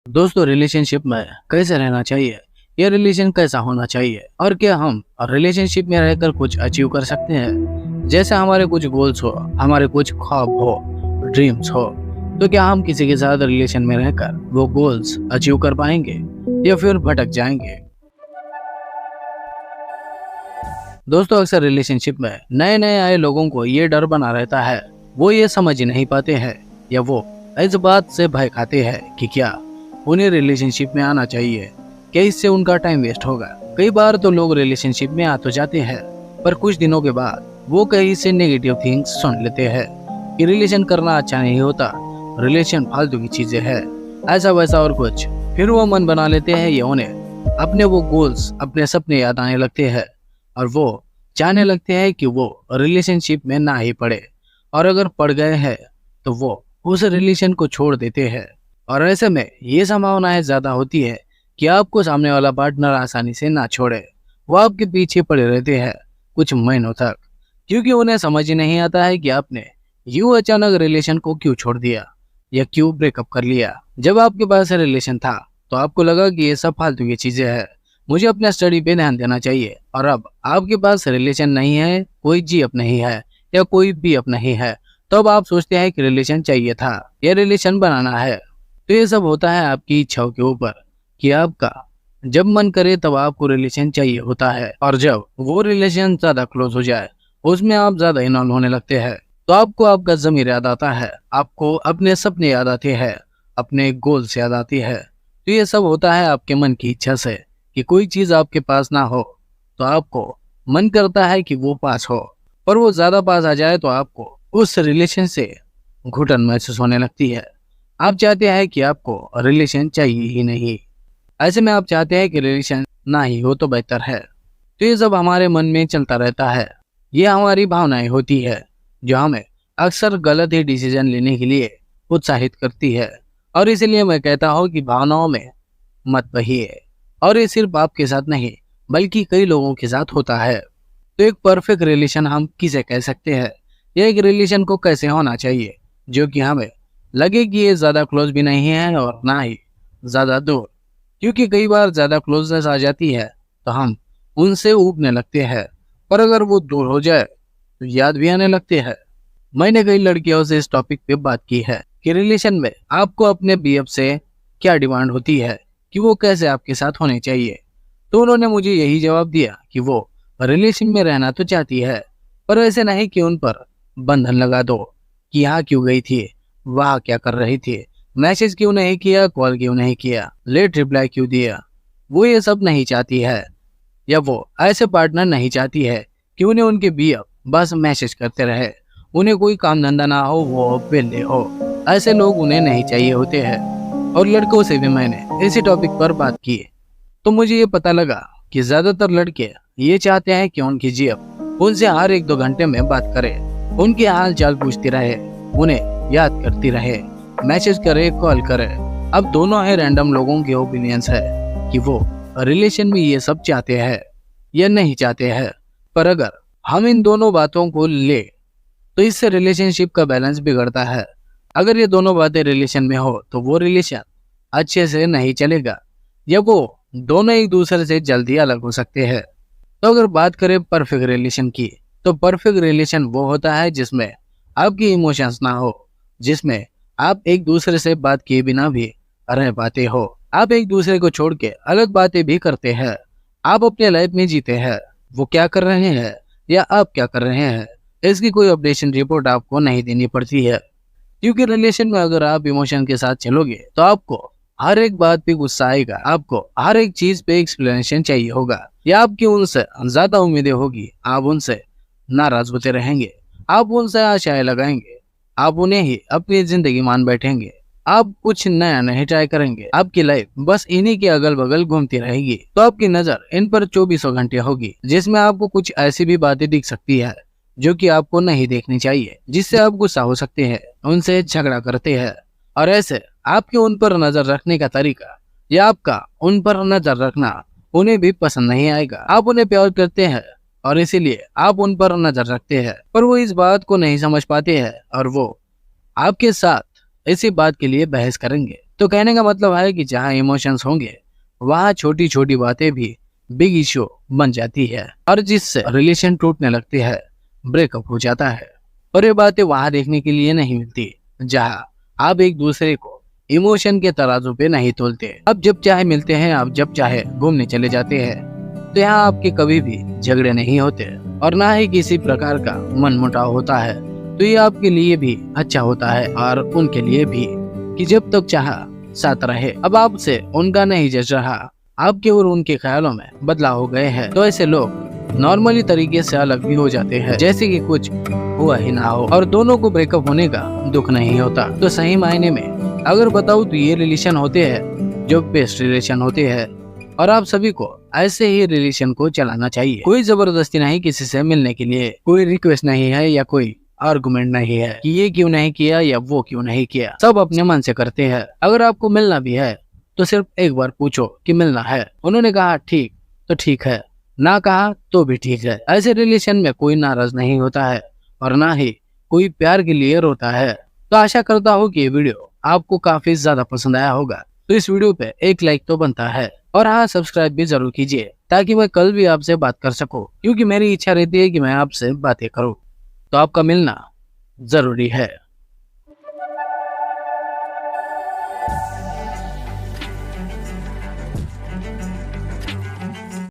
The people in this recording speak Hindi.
दोस्तों, रिलेशनशिप में कैसे रहना चाहिए, ये रिलेशन कैसा होना चाहिए और क्या हम रिलेशनशिप में रहकर कुछ अचीव कर सकते हैं। जैसे हमारे कुछ गोल्स हो, हमारे कुछ ख्वाब हो, ड्रीम्स हो, तो क्या हम किसी के साथ रिलेशन में रहकर वो गोल्स अचीव कर पाएंगे या फिर भटक जाएंगे। दोस्तों, अक्सर रिलेशनशिप में नए नए आए लोगों को ये डर बना रहता है, वो ये समझ ही नहीं पाते हैं या वो इस बात से भय खाते हैं कि क्या उन्हें रिलेशनशिप में आना चाहिए, क्या इससे उनका टाइम वेस्ट होगा। कई बार तो लोग रिलेशनशिप में आ तो जाते हैं, पर कुछ दिनों के बाद वो कहीं से नेगेटिव थिंग्स सुन लेते हैं कि रिलेशन करना अच्छा नहीं होता, रिलेशन फालतू की चीजें है, ऐसा वैसा और कुछ। फिर वो मन बना लेते हैं या उन्हें अपने वो गोल्स, अपने सपने याद आने लगते हैं और वो चाहने लगते हैं कि वो रिलेशनशिप में ना ही पड़े, और अगर पड़ गए हैं तो वो उस रिलेशन को छोड़ देते हैं। और ऐसे में ये संभावनाएं ज्यादा होती है कि आपको सामने वाला पार्टनर आसानी से ना छोड़े। वो आपके पीछे पड़े रहते हैं कुछ महीनों तक, क्योंकि उन्हें समझ ही नहीं आता है कि आपने यूं अचानक रिलेशन को क्यों छोड़ दिया या क्यों ब्रेकअप कर लिया। जब आपके पास रिलेशन था तो आपको लगा कि ये सब फालतू की चीजें हैं, मुझे अपने स्टडी पे ध्यान देना चाहिए। और अब आपके पास रिलेशन नहीं है, कोई जी अप नहीं है या कोई बी अप नहीं है, तो अब आप सोचते हैं कि रिलेशन चाहिए था या रिलेशन बनाना है। तो ये सब होता है आपकी इच्छाओं के ऊपर कि आपका जब मन करे तब आपको रिलेशन चाहिए होता है, और जब वो रिलेशन ज्यादा क्लोज हो जाए, उसमें आप ज्यादा इन्वॉल्व होने लगते हैं, तो आपको आपका ज़मीर याद आता है, आपको अपने सपने याद आते हैं, अपने गोल्स याद आती है। तो ये सब होता है आपके मन की इच्छा से कि कोई चीज आपके पास ना हो, तो आपको मन करता है कि वो पास हो, पर वो ज्यादा पास आ जाए तो आपको उस रिलेशन से घुटन महसूस होने लगती है। आप चाहते हैं कि आपको रिलेशन चाहिए ही नहीं, ऐसे में आप चाहते हैं कि रिलेशन ना ही हो तो बेहतर है। तो ये सब हमारे मन में चलता रहता है, ये हमारी भावनाएं होती है जो हमें अक्सर गलत ही डिसीजन लेने के लिए उत्साहित करती है। और इसलिए मैं कहता हूँ कि भावनाओं में मत बहिए। और ये सिर्फ आपके साथ नहीं बल्कि कई लोगों के साथ होता है। तो एक परफेक्ट रिलेशन हम किसे कह सकते हैं, या एक रिलेशन को कैसे होना चाहिए जो कि हमें लगे कि ये ज्यादा क्लोज भी नहीं है और ना ही ज्यादा दूर, क्योंकि कई बार ज्यादा क्लोजनेस आ जाती है तो हम उनसे ऊबने लगते हैं, पर अगर वो दूर हो जाए तो याद भी आने लगते हैं। मैंने कई लड़कियों से इस टॉपिक पे बात की है कि रिलेशन में आपको अपने बीएफ से क्या डिमांड होती है, कि वो कैसे आपके साथ होने चाहिए। तो उन्होंने मुझे यही जवाब दिया कि वो रिलेशन में रहना तो चाहती है, पर ऐसे नहीं कि उन पर बंधन लगा दो कि यहाँ क्यों गई थी, वहाँ क्या कर रही थी, मैसेज क्यों नहीं किया, कॉल क्यों नहीं किया, लेट रिप्लाई क्यों दिया। वो ये सब नहीं चाहती है, या वो ऐसे पार्टनर नहीं चाहती है कि उन्हें उनके बीएफ बस मैसेज करते रहे, उन्हें कोई काम धंधा ना हो, वो वेले हो। ऐसे लोग उन्हें नहीं चाहिए होते हैं। और लड़कों से भी मैंने इसी टॉपिक पर बात की, तो मुझे ये पता लगा कि ज्यादातर लड़के ये चाहते हैं कि उनकी जीएफ उनसे हर 1-2 घंटे में बात करे, उनके हाल चाल पूछती रहे, उन्हें याद करती रहे, मैसेज करे, कॉल करे। अब दोनों है रैंडम लोगों के ओपिनियंस है कि वो रिलेशन में ये सब चाहते हैं या नहीं चाहते हैं। पर अगर हम इन दोनों बातों को ले तो इससे रिलेशनशिप का बैलेंस बिगड़ता है। अगर ये दोनों बातें रिलेशन में हो तो वो रिलेशन अच्छे से नहीं चलेगा, या वो दोनों एक दूसरे से जल्दी अलग हो सकते हैं। तो अगर बात करें परफेक्ट रिलेशन की, तो परफेक्ट रिलेशन वो होता है जिसमें आपकी इमोशंस ना हो, जिसमें आप एक दूसरे से बात किए बिना भी रह पाते हो, आप एक दूसरे को छोड़ के अलग बातें भी करते हैं, आप अपने लाइफ में जीते हैं, वो क्या कर रहे हैं या आप क्या कर रहे हैं इसकी कोई अपडेशन रिपोर्ट आपको नहीं देनी पड़ती है। क्योंकि रिलेशन में अगर आप इमोशन के साथ चलोगे तो आपको हर एक बात पे गुस्सा आएगा, आपको हर एक चीज पे एक्सप्लेनेशन चाहिए होगा, या आपकी उनसे ज्यादा उम्मीदें होगी, आप उनसे नाराज होते रहेंगे, आप उनसे आशाएं लगाएंगे, आप उन्हें ही अपनी जिंदगी मान बैठेंगे, आप कुछ नया नहीं ट्राई करेंगे, आपकी लाइफ बस इन्हीं के अगल बगल घूमती रहेगी। तो आपकी नजर इन पर 24 घंटे होगी, जिसमें आपको कुछ ऐसी भी बातें दिख सकती है जो कि आपको नहीं देखनी चाहिए, जिससे आप गुस्सा हो सकते हैं, उनसे झगड़ा करते हैं। और ऐसे आपके उन पर नजर रखने का तरीका या आपका उन पर नजर रखना उन्हें भी पसंद नहीं आएगा। आप उन्हें प्यार करते हैं और इसीलिए आप उन पर नजर रखते हैं, पर वो इस बात को नहीं समझ पाते हैं और वो आपके साथ इसी बात के लिए बहस करेंगे। तो कहने का मतलब है कि जहाँ इमोशंस होंगे वहाँ छोटी छोटी बातें भी बिग इश्यू बन जाती है और जिससे रिलेशन टूटने लगती है, ब्रेकअप हो जाता है। और ये बातें वहाँ देखने के लिए नहीं मिलती जहाँ आप एक दूसरे को इमोशन के तराजू पे नहीं तोलते। अब जब चाहे मिलते हैं, आप जब चाहे घूमने चले जाते हैं, तो यहाँ आपके कभी भी झगड़े नहीं होते और ना ही किसी प्रकार का मनमुटाव होता है। तो ये आपके लिए भी अच्छा होता है और उनके लिए भी, कि जब तक चाहा साथ रहे। अब आपसे उनका नहीं जच रहा, आपके और उनके ख्यालों में बदलाव हो गए हैं, तो ऐसे लोग नॉर्मली तरीके से अलग भी हो जाते हैं, जैसे कि कुछ हुआ ही ना हो, और दोनों को ब्रेकअप होने का दुख नहीं होता। तो सही मायने में अगर बताऊं तो ये रिलेशन होते हैं जो बेस्ट रिलेशन होते हैं, और आप सभी को ऐसे ही रिलेशन को चलाना चाहिए। कोई जबरदस्ती नहीं किसी से मिलने के लिए, कोई रिक्वेस्ट नहीं है या कोई आर्गुमेंट नहीं है कि ये क्यों नहीं किया या वो क्यों नहीं किया। सब अपने मन से करते हैं। अगर आपको मिलना भी है तो सिर्फ एक बार पूछो कि मिलना है, उन्होंने कहा ठीक तो ठीक है, ना कहा तो भी ठीक है। ऐसे रिलेशन में कोई नाराज नहीं होता है और ना ही कोई प्यार के लिए रोता है। तो आशा करता हूँ कि ये वीडियो आपको काफी ज्यादा पसंद आया होगा। तो इस वीडियो पे एक लाइक तो बनता है, और हाँ, सब्सक्राइब भी जरूर कीजिए ताकि मैं कल भी आपसे बात कर सकूं, क्योंकि मेरी इच्छा रहती है कि मैं आपसे बातें करूं। तो आपका मिलना जरूरी है।